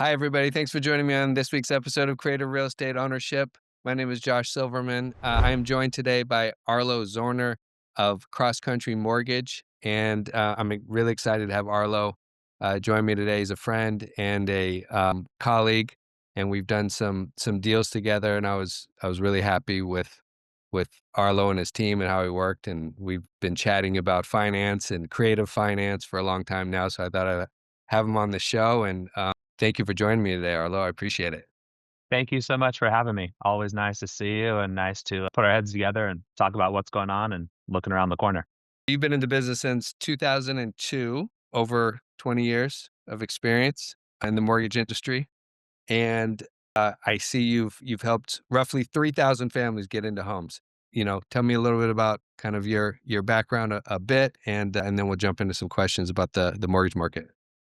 Hi, everybody. Thanks for joining me on this week's episode of Creative Real Estate Ownership. My name is Josh Silverman. I am joined today by Arlo Zoerner of Cross Country Mortgage, and I'm really excited to have Arlo join me today. He's a friend and a colleague, and we've done some deals together. And I was really happy with Arlo and his team and how he worked. And we've been chatting about finance and creative finance for a long time now. So I thought I'd have him on the show and. Thank you for joining me today, Arlo. I appreciate it. Thank you so much for having me. Always nice to see you and nice to put our heads together and talk about what's going on and looking around the corner. You've been in the business since 2002, over 20 years of experience in the mortgage industry, and I see you've helped roughly 3,000 families get into homes. Tell me a little bit about kind of your background a bit, and then we'll jump into some questions about the mortgage market.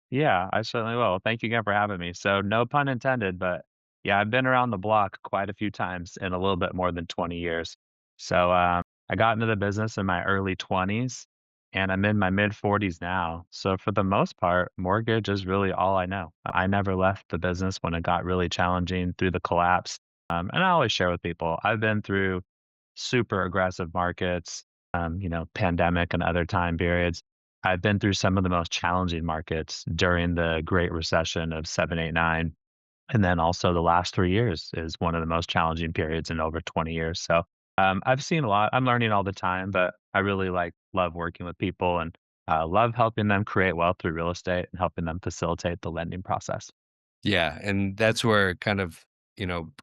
Yeah, I certainly will. Thank you again for having me. So, no pun intended, but yeah, I've been around the block quite a few times in a little bit more than 20 years. So, I got into the business in my early 20s and I'm in my mid 40s now. So, for the most part, mortgage is really all I know. I never left the business when it got really challenging through the collapse. And I always share with people, I've been through super aggressive markets, pandemic and other time periods. I've been through some of the most challenging markets during the Great Recession of 7, 8, 9. And then also the last 3 years is one of the most challenging periods in over 20 years. So I've seen a lot. I'm learning all the time, but I really love working with people and love helping them create wealth through real estate and helping them facilitate the lending process. Yeah, and that's where kind of,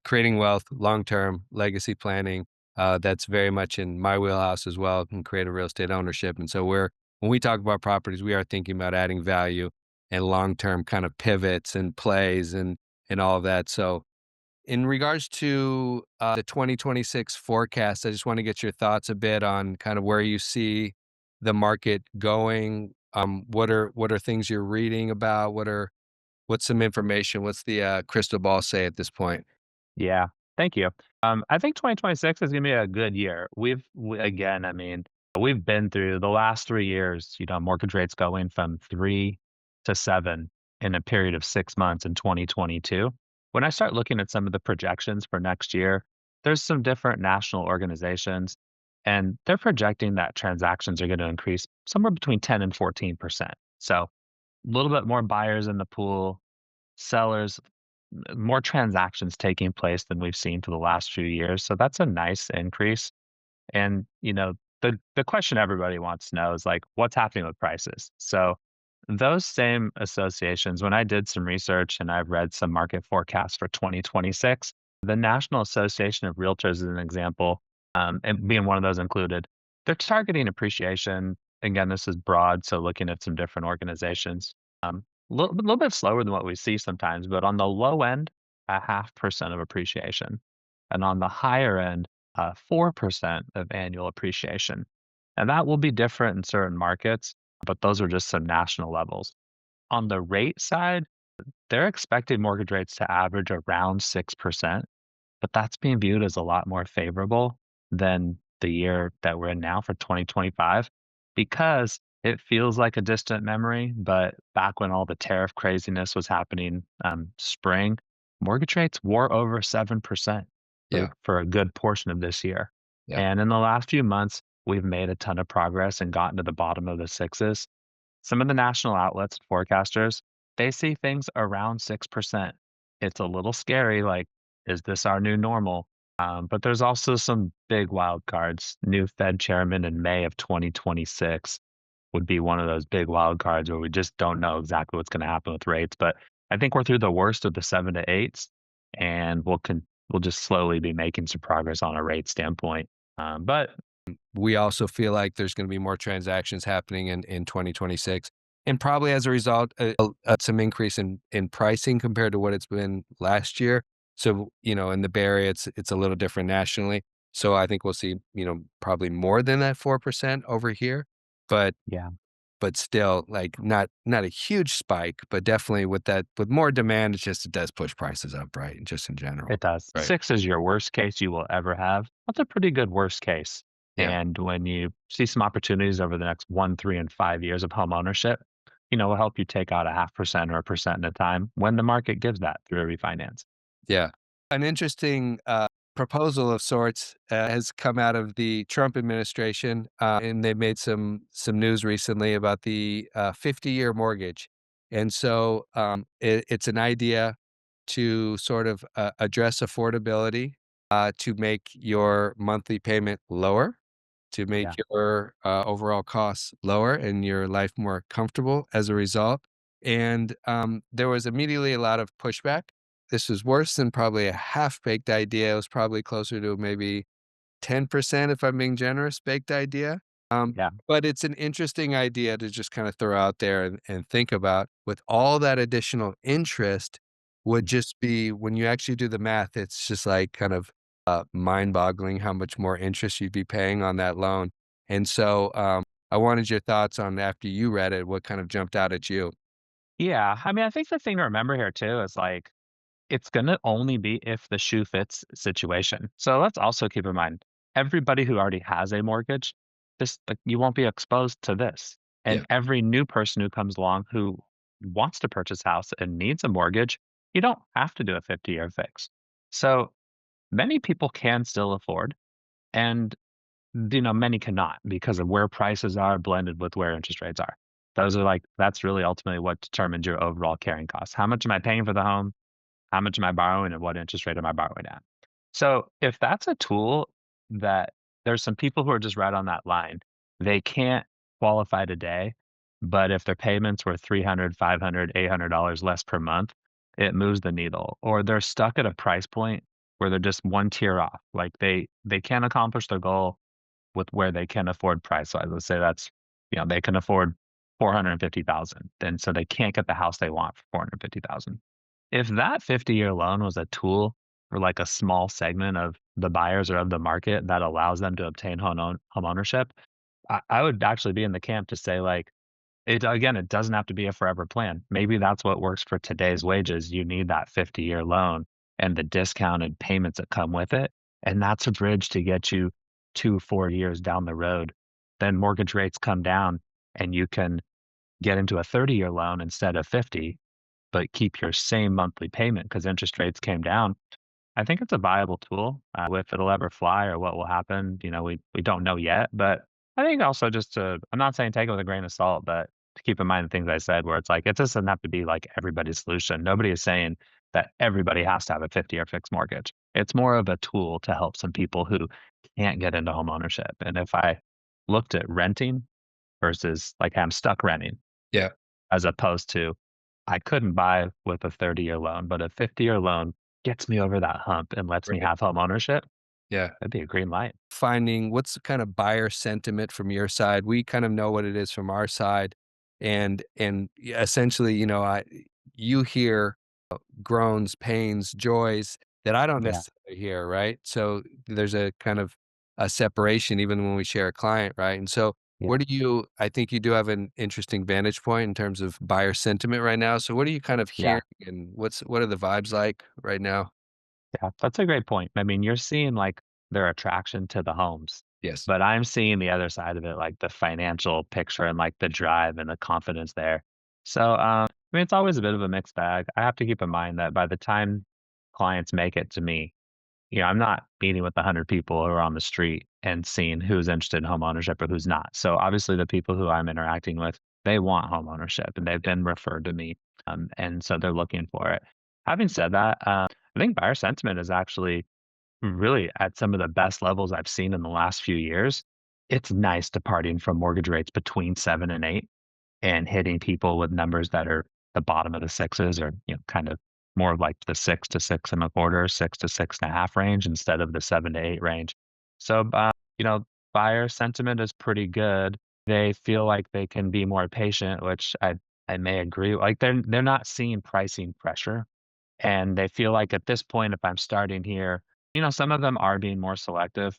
creating wealth, long-term legacy planning, that's very much in my wheelhouse as well, in creative real estate ownership. And so when we talk about properties, we are thinking about adding value and long-term kind of pivots and plays and all of that. So in regards to the 2026 forecast, I just want to get your thoughts a bit on kind of where you see the market going. What are things you're reading about? What's some information? What's the, crystal ball say at this point? Yeah, thank you. I think 2026 is going to be a good year. Again, I mean, we've been through the last 3 years, mortgage rates going from 3 to 7 in a period of 6 months in 2022. When I start looking at some of the projections for next year, there's some different national organizations, and they're projecting that transactions are going to increase somewhere between 10 and 14%. So a little bit more buyers in the pool, sellers, more transactions taking place than we've seen for the last few years. So that's a nice increase. And, the question everybody wants to know is like, what's happening with prices? So those same associations, when I did some research and I've read some market forecasts for 2026, the National Association of Realtors is an example, and being one of those included, they're targeting appreciation. Again, this is broad, so looking at some different organizations. A little bit slower than what we see sometimes, but on the low end, a 0.5% of appreciation, and on the higher end, 4% of annual appreciation. And that will be different in certain markets, but those are just some national levels. On the rate side, they're expecting mortgage rates to average around 6%, but that's being viewed as a lot more favorable than the year that we're in now for 2025 because it feels like a distant memory. But back when all the tariff craziness was happening, spring, mortgage rates were over 7% Yeah, for a good portion of this year. yeah, And in the last few months, we've made a ton of progress and gotten to the bottom of the sixes. Some of the national outlets, forecasters, they see things around 6%. It's a little scary, like, is this our new normal? But there's also some big wild cards. New Fed chairman in May of 2026 would be one of those big wild cards where we just don't know exactly what's going to happen with rates. But I think we're through the worst of the 7 to 8s, and we'll just slowly be making some progress on a rate standpoint. But we also feel like there's gonna be more transactions happening in 2026, and probably as a result, some increase in pricing compared to what it's been last year. So, in the Bay Area, it's a little different nationally. So I think we'll see, probably more than that 4% over here, but yeah. but still, like, not a huge spike, but definitely with more demand, it does push prices up, right? Just in general. It does. Right. 6 is your worst case you will ever have. That's a pretty good worst case. Yeah. And when you see some opportunities over the next 1, 3, and 5 years of home ownership, will help you take out a 0.5% or 1% at a time when the market gives that through a refinance. Yeah. An interesting proposal of sorts has come out of the Trump administration, and they made some news recently about the 50-year mortgage. And so it's an idea to sort of address affordability, to make your monthly payment lower, to make Yeah. your overall costs lower and your life more comfortable as a result. And there was immediately a lot of pushback. This was worse than probably a half-baked idea. It was probably closer to maybe 10%, if I'm being generous, baked idea. Yeah. But it's an interesting idea to just kinda throw out there and think about with all that additional interest would just be when you actually do the math, it's just, like, kind of, mind-boggling how much more interest you'd be paying on that loan. And so, I wanted your thoughts on after you read it, what kind of jumped out at you? Yeah. I mean, I think the thing to remember here too is like it's gonna only be if the shoe fits situation. So let's also keep in mind, everybody who already has a mortgage, this like you won't be exposed to this. Yeah, And every new person who comes along who wants to purchase a house and needs a mortgage, you don't have to do a 50-year fix. So many people can still afford, and many cannot because of where prices are blended with where interest rates are. Those are like that's really ultimately what determines your overall carrying costs. How much am I paying for the home? How much am I borrowing and what interest rate am I borrowing at? So if that's a tool that there's some people who are just right on that line, they can't qualify today, but if their payments were 300, 500, $800 less per month, it moves the needle. Or they're stuck at a price point where they're just one tier off. Like they can't accomplish their goal with where they can afford price wise. Let's say that's, they can afford 450,000. And so they can't get the house they want for 450,000. If that 50-year loan was a tool for like a small segment of the buyers or of the market that allows them to obtain home ownership, I would actually be in the camp to say like it doesn't have to be a forever plan. Maybe that's what works for today's wages. You need that 50-year loan and the discounted payments that come with it. And that's a bridge to get you 2, 4 years down the road. Then mortgage rates come down and you can get into a 30-year loan instead of 50, but keep your same monthly payment because interest rates came down. I think it's a viable tool. If it'll ever fly or what will happen, we don't know yet. But I think also I'm not saying take it with a grain of salt, but to keep in mind the things I said, where it's like it doesn't have to be like everybody's solution. Nobody is saying that everybody has to have a 50-year fixed mortgage. It's more of a tool to help some people who can't get into home ownership. And if I looked at renting versus like I'm stuck renting, yeah, as opposed to I couldn't buy with a 30-year loan, but a 50-year loan gets me over that hump and lets me right, have home ownership. yeah. That'd be a green light. Finding what's the kind of buyer sentiment from your side. We kind of know what it is from our side, and essentially, you hear groans, pains, joys that I don't Yeah, necessarily hear, right? So there's a kind of a separation even when we share a client, right? And so yeah, what do you I think you do have an interesting vantage point in terms of buyer sentiment right now. So what are you kind of yeah, hearing and what are the vibes like right now? yeah. That's a great point. I mean, you're seeing like their attraction to the homes, Yes. but I'm seeing the other side of it, like the financial picture and like the drive and the confidence there. So, I mean, it's always a bit of a mixed bag. I have to keep in mind that by the time clients make it to me, I'm not meeting with 100 people who are on the street and seeing who's interested in home ownership or who's not. So obviously, the people who I'm interacting with, they want home ownership and they've been referred to me, and so they're looking for it. Having said that, I think buyer sentiment is actually really at some of the best levels I've seen in the last few years. It's nice departing from mortgage rates between 7 and 8 and hitting people with numbers that are the bottom of the sixes or, kind of more of like the 6 to 6.25, 6 to 6.5 range instead of the 7 to 8 range. So, buyer sentiment is pretty good. They feel like they can be more patient, which I may agree. Like they're not seeing pricing pressure, and they feel like at this point, if I'm starting here, some of them are being more selective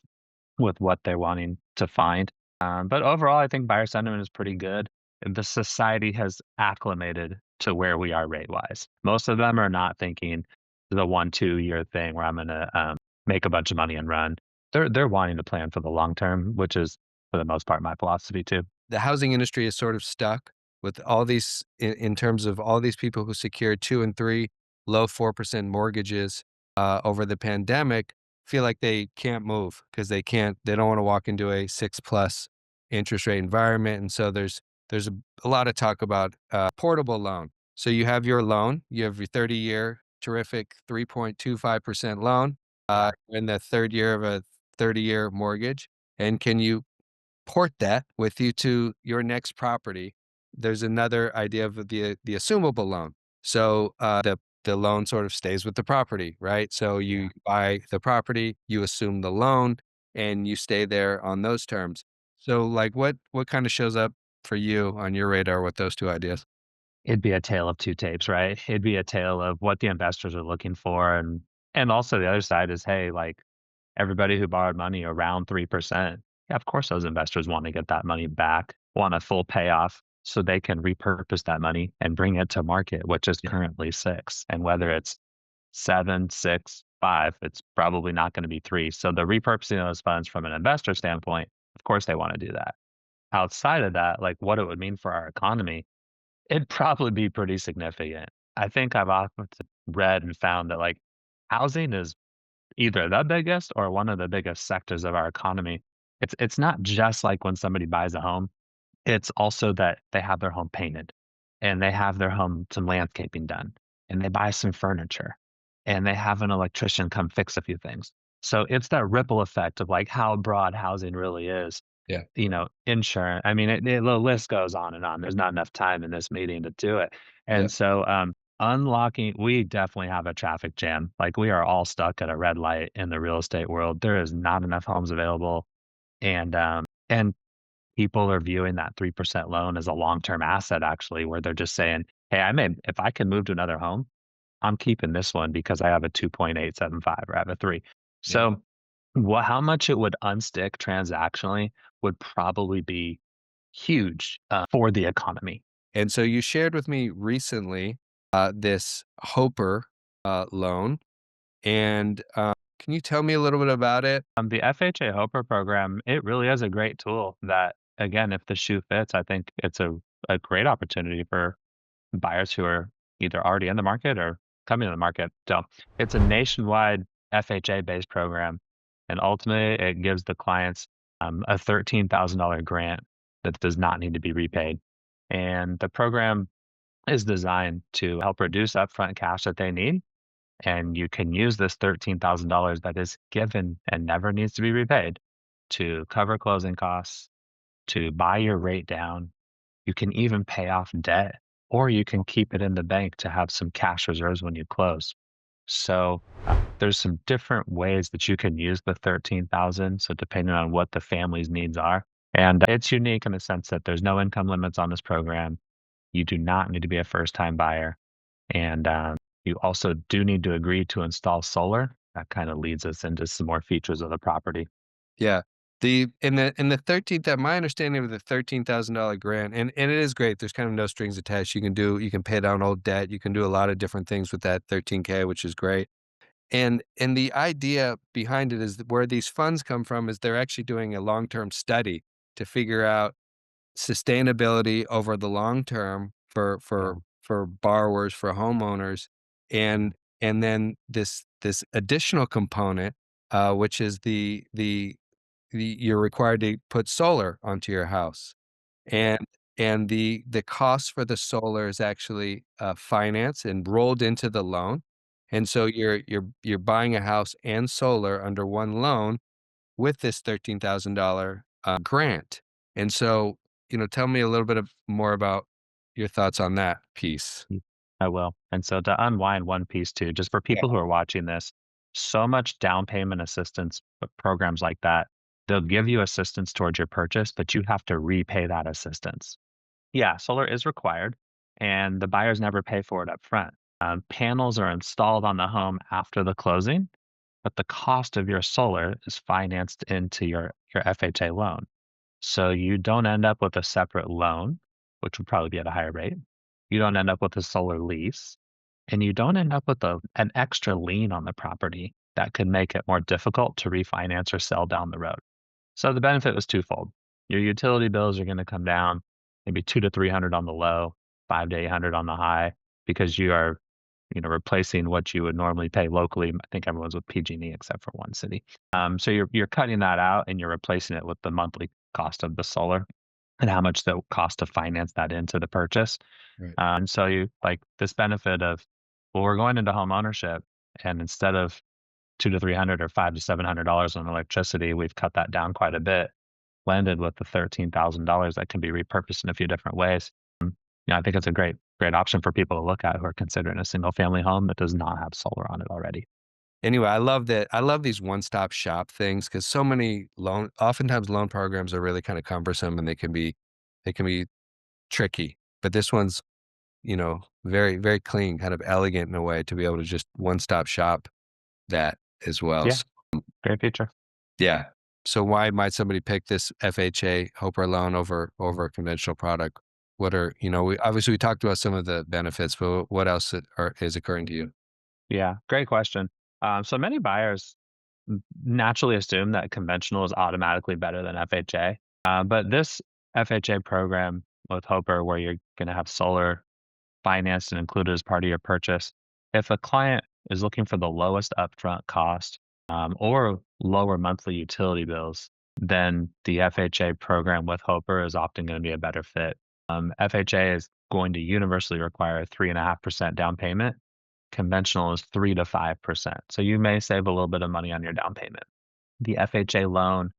with what they're wanting to find. But overall, I think buyer sentiment is pretty good. The society has acclimated to where we are rate wise. Most of them are not thinking the 1, 2 year thing where I'm going to make a bunch of money and run. They're wanting to plan for the long term, which is for the most part my philosophy too. The housing industry is sort of stuck. with all these in terms of all these people who secured 2 and 3 low 4% mortgages, over the pandemic, feel like they can't move because they don't wanna walk into a 6 plus interest rate environment, and so there's a lot of talk about, portable loan. So you have your loan, you have your 30-year terrific 3.25% loan, in the 3rd year of a 30-year mortgage, and can you port that with you to your next property? There's another idea of the assumable loan. So, the loan sort of stays with the property, right? So Yeah. you buy the property, you assume the loan, and you stay there on those terms. So, like, what kinda shows up for you on your radar with those 2 ideas? It'd be a tale of 2 tapes, right? It'd be a tale of what the investors are looking for, and also the other side is, hey, like, everybody who borrowed money around 3%, yeah, of course, those investors wanna get that money back, want a full payoff so they can repurpose that money and bring it to market, which is Yeah, currently 6. And whether it's 7, 6, 5, it's probably not gonna be 3. So the repurposing of those funds from an investor standpoint, of course, they wanna do that. Outside of that, like, what it would mean for our economy, it'd probably be pretty significant. I think I've often read and found that, like, housing is either the biggest or one of the biggest sectors of our economy. It's not just like when somebody buys a home, it's also that they have their home painted, and they have their home some landscaping done, and they buy some furniture, and they have an electrician come fix a few things. So it's that ripple effect of, like, how broad housing really is. yeah, Insurance. I mean, the list goes on and on. There's not enough time in this meeting to do it. yeah, And so, unlocking we definitely have a traffic jam. Like, we are all stuck at a red light in the real estate world. There is not enough homes available, and people are viewing that 3% loan as a long-term asset actually, where they're just saying, "Hey, I may if I can move to another home, I'm keeping this one because I have a 2.875 or I have a 3." yeah. So, how much it would unstick transactionally would probably be huge, for the economy. And so you shared with me recently, this Hoper, loan, and, can you tell me a little bit about it? The FHA Hoper program, it really is a great tool that, again, if the shoe fits, I think it's a great opportunity for buyers who are either already in the market or coming to the market. So it's a nationwide FHA-based program, and ultimately, it gives the clients, a $13,000 grant that does not need to be repaid. And the program is designed to help reduce upfront cash that they need, and you can use this $13,000 that is given and never needs to be repaid to cover closing costs, to buy your rate down. You can even pay off debt, or you can keep it in the bank to have some cash reserves when you close. So there's some different ways that you can use the 13,000. So depending on what the family's needs are, and it's unique in the sense that there's no income limits on this program. You do not need to be a first time buyer. And you also do need to agree to install solar. That kind of leads us into some more features of the property. Yeah. In the 13th my understanding of the $13,000 grant, and it is great, there's kind of no strings attached. You can pay down old debt, you can do a lot of different things with that 13K, which is great. And the idea behind it is that where these funds come from is they're actually doing a long-term study to figure out sustainability over the long term for Yeah. borrowers, for homeowners, Yeah. and then this additional component, which is you're required to put solar onto your house, Yeah. and the cost for the solar is actually, financed and rolled into the loan, and so you're buying a house and solar under one loan with this $13,000, grant, and so, tell me a little bit more about your thoughts on that piece. Mm, I will. And so to unwind one piece too, just for Yeah, people who are watching this, so much down payment assistance programs like that, they'll give you assistance towards your purchase, but you have to repay that assistance. Yeah, solar is required, and the buyers never pay for it up front. Panels are installed on the home after the closing, but the cost of your solar is financed into your FHA loan. So you don't end up with a separate loan, which would probably be at a higher rate. You don't end up with a solar lease, and you don't end up with an extra lien on the property that could make it more difficult to refinance or sell down the road. So the benefit was twofold. Your utility bills are going to come down, maybe 2 to 300 on the low, 5 to 800 on the high, because you are, replacing what you would normally pay locally. I think everyone's with PG&E except for one city. So you're cutting that out and you're replacing it with the monthly cost of the solar and how much the cost to finance that into the purchase. Right. And so you like this benefit of, well, we're going into home ownership, and instead of 2 to 300 or 5 to $700 on electricity, we've cut that down quite a bit, landed with the $13,000 that can be repurposed in a few different ways. I think it's a great option for people to look at who are considering a single family home that does not have solar on it already. Anyway, I love that. I love these one-stop shop things because so many oftentimes loan programs are really kind of cumbersome and they can be tricky. But this one's, very, very clean, kind of elegant in a way to be able to just one-stop shop that as well. Yeah, So, great feature. yeah. So why might somebody pick this FHA Hoper loan over a conventional product? What are, we talked about some of the benefits, but what else is occurring to you? Yeah, great question. So many buyers naturally assume that conventional is automatically better than FHA. But this FHA program with Hoper, where you're going to have solar financed and included as part of your purchase, if a client is looking for the lowest upfront cost or lower monthly utility bills, then the FHA program with Hoper is often going to be a better fit. FHA is going to universally require a 3.5% down payment. Conventional is 3 to 5%. So you may save a little bit of money on your down payment. The FHA loan,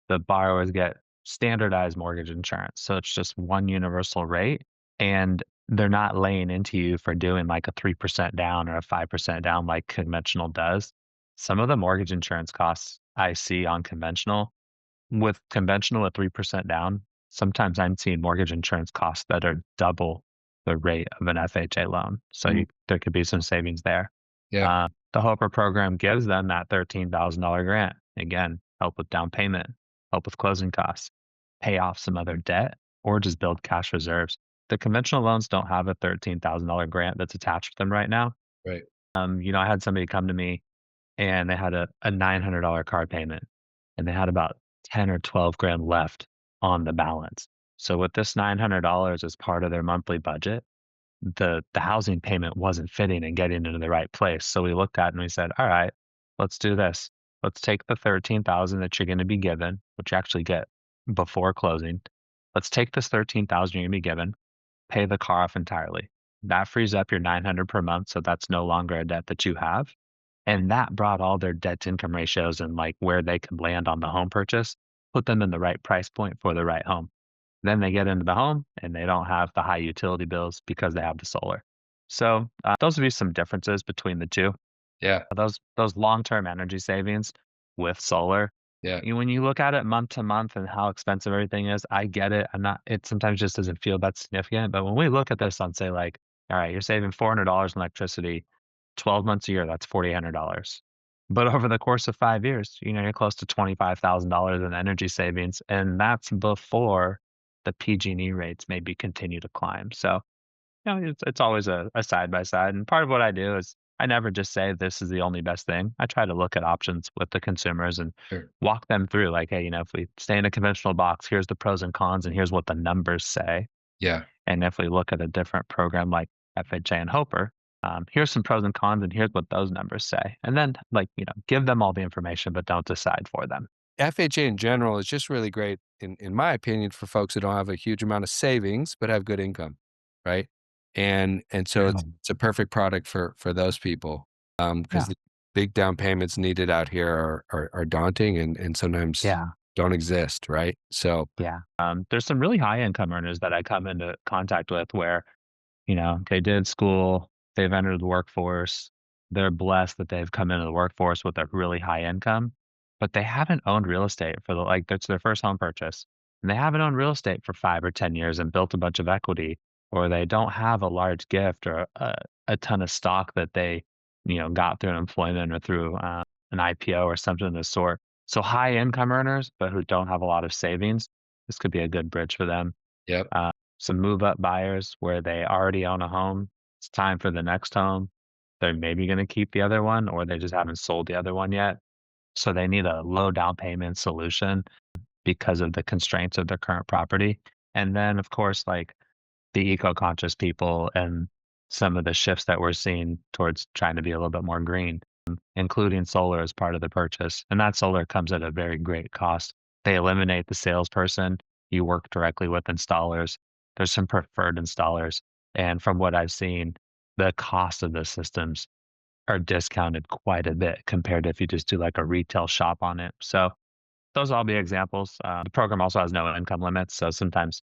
the borrowers get standardized mortgage insurance. So it's just one universal rate, and they're not laying into you for doing like a 3% down or a 5% down like conventional does. Some of the mortgage insurance costs I see on conventional at 3% down, sometimes I'm seeing mortgage insurance costs that are double the rate of an FHA loan. So Mm, there could be some savings there. yeah, The Hoper program gives them that $13,000 grant. Again, help with down payment, help with closing costs, pay off some other debt, or just build cash reserves. The conventional loans don't have a $13,000 grant that's attached to them right now. right. I had somebody come to me and they had a $900 car payment and they had about 10 or 12 grand left on the balance. So with this $900 as part of their monthly budget, the housing payment wasn't fitting and getting into the right place. So we looked at it and we said, all right, let's do this. Let's take the 13,000 that you're going to be given, which you actually get before closing. Let's take this 13,000 you're going to be given, pay the car off entirely. That frees up your 900 per month, so that's no longer a debt that you have. And that brought all their debt to income ratios and like where they could land on the home purchase, put them in the right price point for the right home. Then they get into the home and they don't have the high utility bills because they have the solar. So those would be some differences between the two. Yeah, Those long-term energy savings with solar, yeah, when you look at it month to month and how expensive everything is, I get it. I'm not it sometimes just doesn't feel that significant. But when we look at this on say like, all right, you're saving $400 in electricity, 12 months a year, that's $4,800. But over the course of 5 years, you're close to $25,000 in energy savings. And that's before the PG&E rates maybe continue to climb. So it's always a side by side. And part of what I do is I never just say this is the only best thing. I try to look at options with the consumers and sure. walk them through like, hey, if we stay in a conventional box, here's the pros and cons, and here's what the numbers say. Yeah, And if we look at a different program like FHA and Hoper, here's some pros and cons, and here's what those numbers say. And then, like, give them all the information, but don't decide for them. FHA in general is just really great in my opinion for folks that don't have a huge amount of savings but have good income, right? And so Yeah. it's a perfect product for those people, because Yeah. the big down payments needed out here are daunting and sometimes Yeah. don't exist, right? So, Yeah. There's some really high income earners that I come into contact with where they did school, they've entered the workforce. They're blessed that they've come into the workforce with a really high income, but they haven't owned real estate that's their first home purchase. And they haven't owned real estate for 5 or 10 years and built a bunch of equity, or they don't have a large gift or a ton of stock that they, got through an employment or through an IPO or something of the sort. So high income earners, but who don't have a lot of savings, this could be a good bridge for them. yep, uh, some move up buyers where they already own a home. It's time for the next home. They're maybe going to keep the other one or they just haven't sold the other one yet. So they need a low down payment solution because of the constraints of their current property. And then, of course, like the eco-conscious people and some of the shifts that we're seeing towards trying to be a little bit more green, including solar as part of the purchase. And that solar comes at a very great cost. They eliminate the salesperson. You work directly with installers. There's some preferred installers. And from what I've seen, the cost of the systems are discounted quite a bit compared to if you just do like a retail shop on it. So those will all be examples. The program also has no income limits. So sometimes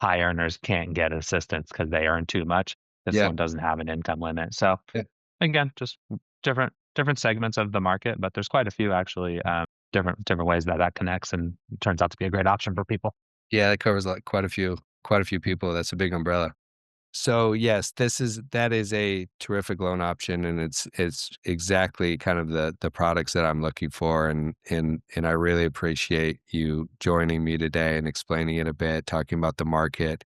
high earners can't get assistance because they earn too much. This Yeah. one doesn't have an income limit. So Yeah. again, just different segments of the market, but there's quite a few actually, different ways that that connects and turns out to be a great option for people. Yeah, that covers, like, quite a few people. That's a big umbrella. So, yes, that is a terrific loan option, and it's exactly kind of the products that I'm looking for, and I really appreciate you joining me today and explaining it a bit, talking about the market,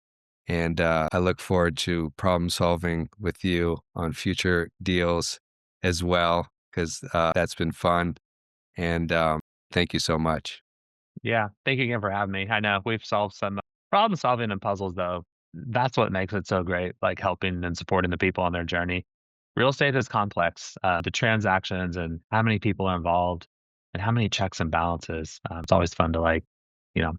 and, I look forward to problem solving with you on future deals as well, 'cause, that's been fun, and, thank you so much. Yeah, thank you again for having me. I know we've solved some problem solving and puzzles though. That's what makes it so great, like helping and supporting the people on their journey. Real estate is complex. The transactions and how many people are involved and how many checks and balances. It's always fun to like, you know,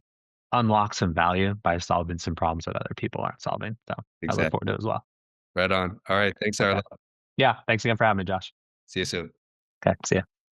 unlock some value by solving some problems that other people aren't solving. So I look Exactly. forward to it as well. Right on. Alright, thanks, Okay. Arlo. Yeah. Thanks again for having me, Josh. See you soon. Okay. See ya.